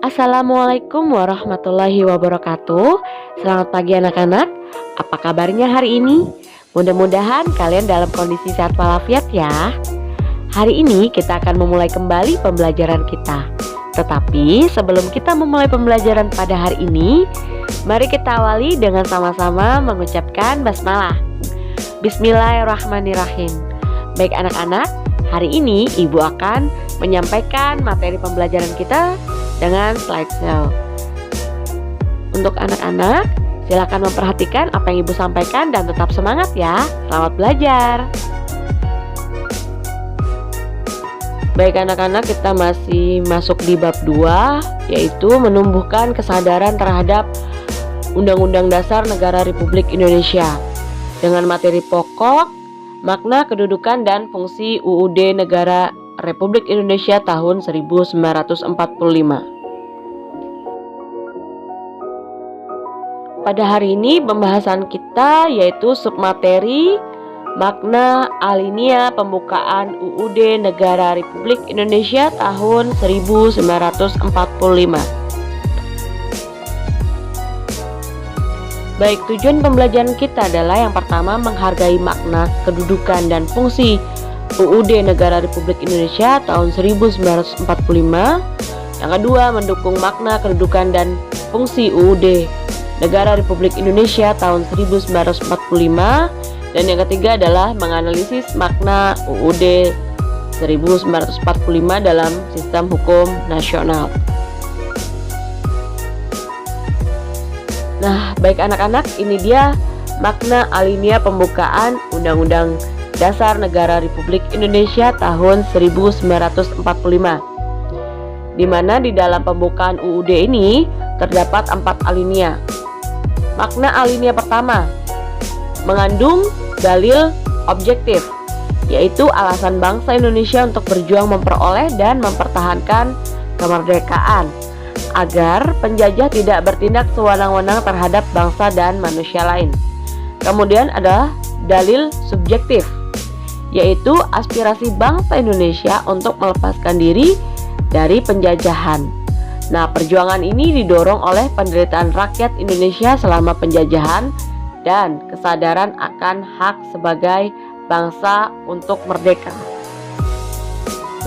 Assalamualaikum warahmatullahi wabarakatuh. Selamat pagi anak-anak. Apa kabarnya hari ini? Mudah-mudahan kalian dalam kondisi sehat walafiat ya. Hari ini kita akan memulai kembali pembelajaran kita. Tetapi sebelum kita memulai pembelajaran pada hari ini, mari kita awali dengan sama-sama mengucapkan basmalah. Bismillahirrahmanirrahim. Baik anak-anak, hari ini Ibu akan menyampaikan materi pembelajaran kita dengan slideshow. Untuk anak-anak, silakan memperhatikan apa yang Ibu sampaikan dan tetap semangat ya. Selamat belajar. Baik anak-anak, kita masih masuk di bab 2, yaitu menumbuhkan kesadaran terhadap Undang-Undang Dasar Negara Republik Indonesia dengan materi pokok, makna kedudukan dan fungsi UUD Negara Republik Indonesia tahun 1945. Pada hari ini pembahasan kita yaitu submateri makna alinea pembukaan UUD Negara Republik Indonesia tahun 1945. Baik, tujuan pembelajaran kita adalah yang pertama menghargai makna kedudukan dan fungsi UUD Negara Republik Indonesia tahun 1945. Yang kedua, mendukung makna kedudukan dan fungsi UUD Negara Republik Indonesia tahun 1945. Dan yang ketiga adalah menganalisis makna UUD 1945 dalam sistem hukum nasional. Nah, baik anak-anak, ini dia makna alinea pembukaan Undang-Undang Dasar Negara Republik Indonesia tahun 1945, di mana di dalam pembukaan UUD ini terdapat 4 alinea. Makna alinea pertama mengandung dalil objektif, yaitu alasan bangsa Indonesia untuk berjuang memperoleh dan mempertahankan kemerdekaan agar penjajah tidak bertindak sewenang-wenang terhadap bangsa dan manusia lain. Kemudian ada dalil subjektif, yaitu aspirasi bangsa Indonesia untuk melepaskan diri dari penjajahan. Nah, perjuangan ini didorong oleh penderitaan rakyat Indonesia selama penjajahan dan kesadaran akan hak sebagai bangsa untuk merdeka.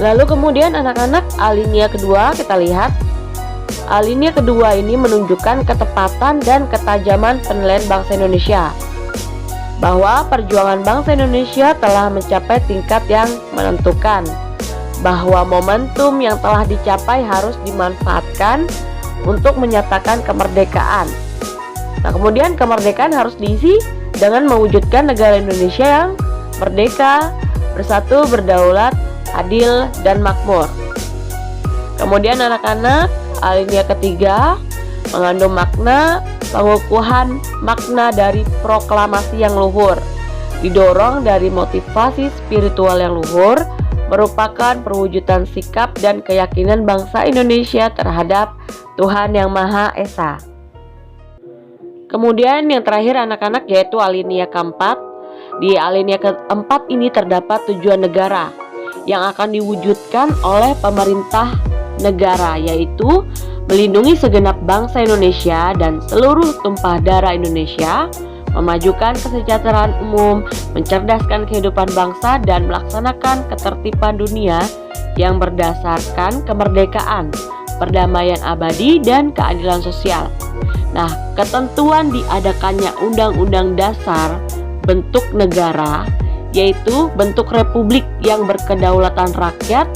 Lalu kemudian anak-anak, alinea kedua kita lihat. Alinea kedua ini menunjukkan ketepatan dan ketajaman penilaian bangsa Indonesia bahwa perjuangan bangsa Indonesia telah mencapai tingkat yang menentukan, bahwa momentum yang telah dicapai harus dimanfaatkan untuk menyatakan kemerdekaan. Nah, kemudian kemerdekaan harus diisi dengan mewujudkan negara Indonesia yang merdeka, bersatu, berdaulat, adil, dan makmur. Kemudian anak-anak, alinea ketiga mengandung makna pengukuhan makna dari proklamasi yang luhur, didorong dari motivasi spiritual yang luhur, merupakan perwujudan sikap dan keyakinan bangsa Indonesia terhadap Tuhan Yang Maha Esa. Kemudian yang terakhir anak-anak yaitu alinea keempat. Di alinea keempat ini terdapat tujuan negara yang akan diwujudkan oleh pemerintah negara, yaitu melindungi segenap bangsa Indonesia dan seluruh tumpah darah Indonesia, memajukan kesejahteraan umum, mencerdaskan kehidupan bangsa, dan melaksanakan ketertiban dunia yang berdasarkan kemerdekaan, perdamaian abadi, dan keadilan sosial. Nah, ketentuan diadakannya Undang-Undang Dasar bentuk negara, yaitu bentuk republik yang berkedaulatan rakyat.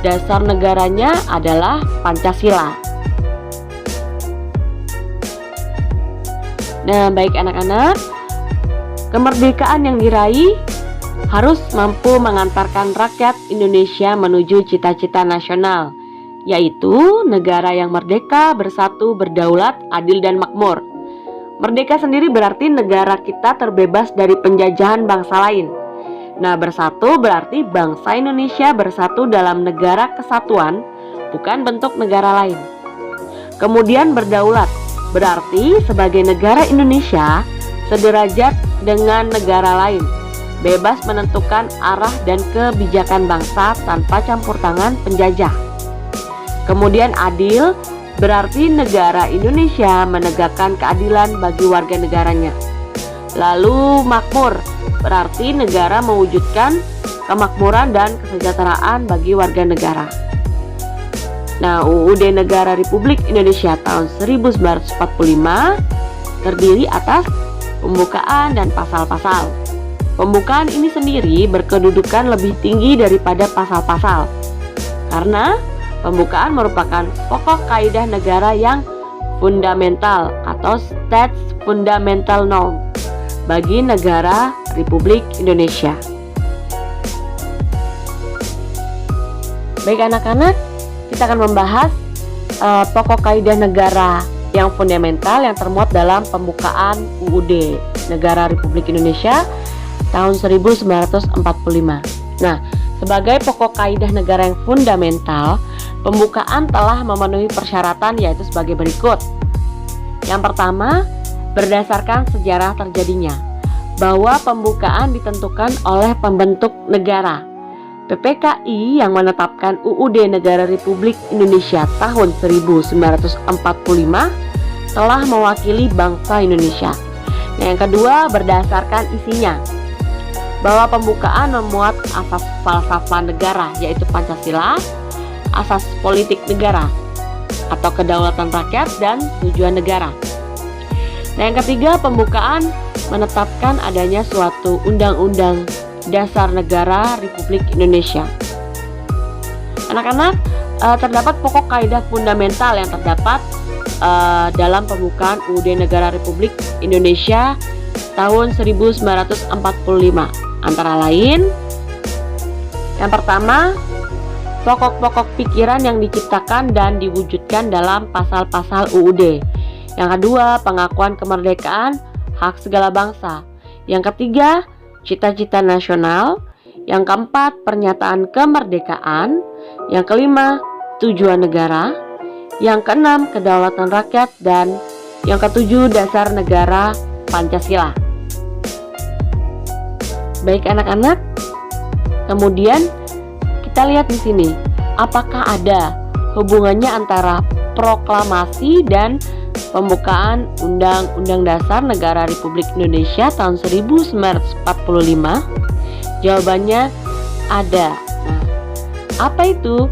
Dasar negaranya adalah Pancasila. Nah, baik anak-anak, kemerdekaan yang diraih harus mampu mengantarkan rakyat Indonesia menuju cita-cita nasional, yaitu negara yang merdeka, bersatu, berdaulat, adil, dan makmur. Merdeka sendiri berarti negara kita terbebas dari penjajahan bangsa lain. Nah, bersatu berarti bangsa Indonesia bersatu dalam negara kesatuan, bukan bentuk negara lain. Kemudian berdaulat berarti sebagai negara Indonesia sederajat dengan negara lain, bebas menentukan arah dan kebijakan bangsa tanpa campur tangan penjajah. Kemudian adil berarti negara Indonesia menegakkan keadilan bagi warga negaranya. Lalu makmur berarti negara mewujudkan kemakmuran dan kesejahteraan bagi warga negara. Nah, UUD Negara Republik Indonesia tahun 1945 terdiri atas pembukaan dan pasal-pasal. Pembukaan ini sendiri berkedudukan lebih tinggi daripada pasal-pasal, karena pembukaan merupakan pokok kaidah negara yang fundamental atau States Fundamental Norm bagi negara Republik Indonesia. Baik anak-anak, kita akan membahas pokok kaidah negara yang fundamental yang termuat dalam pembukaan UUD Negara Republik Indonesia tahun 1945. Nah, sebagai pokok kaidah negara yang fundamental, pembukaan telah memenuhi persyaratan yaitu sebagai berikut. Yang pertama, berdasarkan sejarah terjadinya, bahwa pembukaan ditentukan oleh pembentuk negara. PPKI yang menetapkan UUD Negara Republik Indonesia tahun 1945 telah mewakili bangsa Indonesia. Nah, yang kedua, berdasarkan isinya, bahwa pembukaan memuat asas falsafah negara yaitu Pancasila, asas politik negara atau kedaulatan rakyat dan tujuan negara. Nah, yang ketiga, pembukaan menetapkan adanya suatu undang-undang dasar negara Republik Indonesia. Anak-anak, terdapat pokok kaidah fundamental yang terdapat dalam pembukaan UUD Negara Republik Indonesia tahun 1945. Antara lain, yang pertama, pokok-pokok pikiran yang diciptakan dan diwujudkan dalam pasal-pasal UUD. Yang kedua, pengakuan kemerdekaan hak segala bangsa. Yang ketiga, cita-cita nasional. Yang keempat, pernyataan kemerdekaan. Yang kelima, tujuan negara. Yang keenam, kedaulatan rakyat. Dan yang ketujuh, dasar negara Pancasila. Baik anak-anak, kemudian kita lihat di sini, apakah ada hubungannya antara proklamasi dan pembukaan Undang-Undang Dasar Negara Republik Indonesia tahun 1945? Jawabannya ada. Nah, apa itu?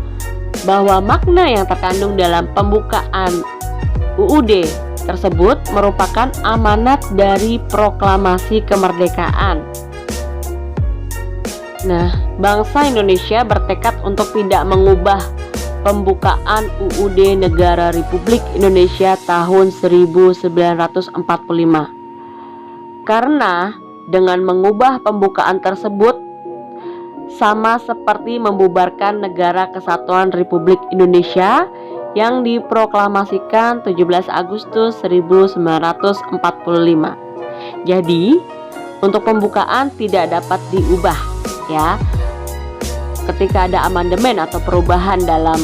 Bahwa makna yang terkandung dalam pembukaan UUD tersebut merupakan amanat dari proklamasi kemerdekaan. Nah, bangsa Indonesia bertekad untuk tidak mengubah pembukaan UUD Negara Republik Indonesia tahun 1945. Karena dengan mengubah pembukaan tersebut sama seperti membubarkan Negara Kesatuan Republik Indonesia yang diproklamasikan 17 Agustus 1945. Jadi, untuk pembukaan tidak dapat diubah, ya. Ketika ada amandemen atau perubahan dalam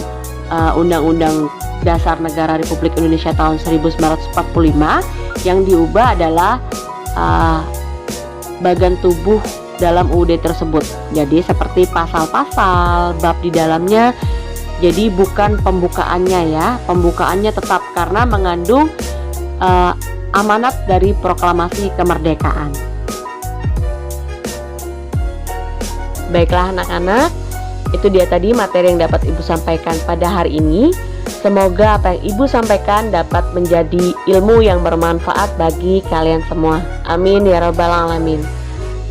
Undang-Undang Dasar Negara Republik Indonesia tahun 1945, yang diubah adalah bagian tubuh dalam UUD tersebut. Jadi seperti pasal-pasal, bab di dalamnya. Jadi bukan pembukaannya, ya. Pembukaannya tetap karena mengandung amanat dari proklamasi kemerdekaan. Baiklah anak-anak, itu dia tadi materi yang dapat Ibu sampaikan pada hari ini. Semoga apa yang Ibu sampaikan dapat menjadi ilmu yang bermanfaat bagi kalian semua. Amin ya rabbal alamin.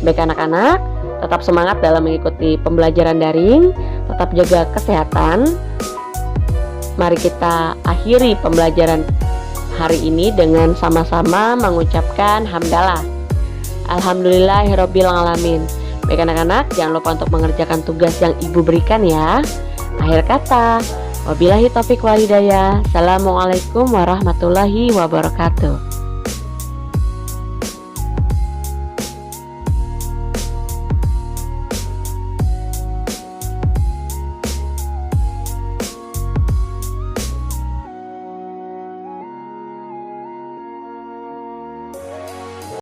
Baik anak-anak, tetap semangat dalam mengikuti pembelajaran daring, tetap jaga kesehatan. Mari kita akhiri pembelajaran hari ini dengan sama-sama mengucapkan hamdalah. Alhamdulillahirabbil alamin. Baik anak-anak, jangan lupa untuk mengerjakan tugas yang Ibu berikan ya. Akhir kata, wabillahi taufiq wal hidayah. Assalamualaikum warahmatullahi wabarakatuh.